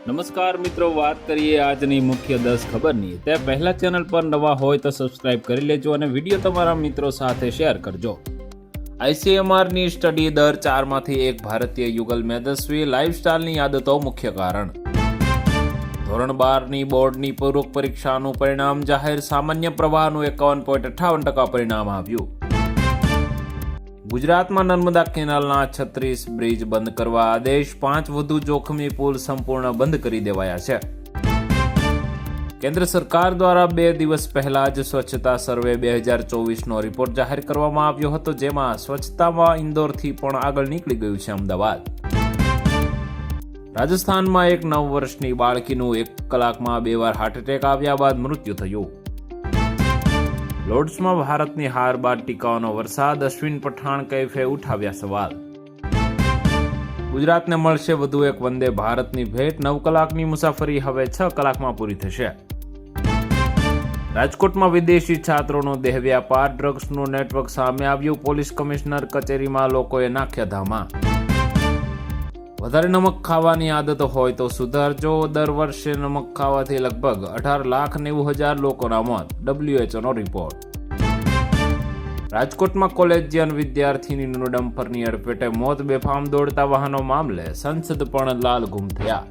નમસ્કાર મિત્રો, વાત કરીએ આજની મુખ્ય 10 ખબરની. તે પહેલા ચેનલ પર નવા હોય તો સબસ્ક્રાઇબ કરી લેજો અને વિડીયો તમારા મિત્રો સાથે શેર કરજો. ICMRની સ્ટડી દર 4માંથી 1 ભારતીય યુગલ મેદસ્વી લાઇફસ્ટાઇલની આદતો મુખ્ય કારણ. ધોરણ 12ની બોર્ડની પૂરક પરીક્ષાનું પરિણામ જાહેર. સામાન્ય પ્રવાહનું 51.58% પરિણામ આવ્યું. ગુજરાતમાં નર્મદા કેનાલના 36 બ્રિજ બંધ કરવા આદેશ. 5 વધુ જોખમી પુલ સંપૂર્ણ બંધ કરી દેવાયા છે. કેન્દ્ર સરકાર દ્વારા 2 દિવસ પહેલા જ સ્વચ્છતા સર્વે 2024નો રિપોર્ટ જાહેર કરવામાં આવ્યો હતો, જેમાં સ્વચ્છતામાં ઇન્દોરથી પણ આગળ નીકળી ગયું છે અમદાવાદ. રાજસ્થાનમાં એક 9 વર્ષની બાળકીનું 1 કલાકમાં 2 વાર હાર્ટ એટેક આવ્યા બાદ મૃત્યુ થયું. લોર્ડ્સમાં ભારતની હાર બાદ ટીકાઓનો વરસાદ. અશ્વિન પઠાણ કૈફે ઉઠાવ્યા સવાલ. ગુજરાતને મળશે વધુ એક વંદે ભારતની ભેટ. 9 કલાકની મુસાફરી હવે 6 કલાકમાં પૂરી થશે. રાજકોટમાં વિદેશી છાત્રોનો દેહ વ્યાપાર. ડ્રગ્સનું નેટવર્ક સામે આવ્યું. પોલીસ કમિશનર કચેરીમાં લોકોએ નાખ્યા ધામા. વધારે નમક ખાવાની આદત હોય તો સુધારજો. દર વર્ષે નમક ખાવાથી લગભગ 18,90,000 લોકોના મોત. WHOનો રિપોર્ટ. રાજકોટમાં કોલેજિયન વિદ્યાર્થીનીનું ડમ્પરની અડફેટે મોત. બેફામ દોડતા વાહનો મામલે સંસદ પણ લાલઘૂમ થયા.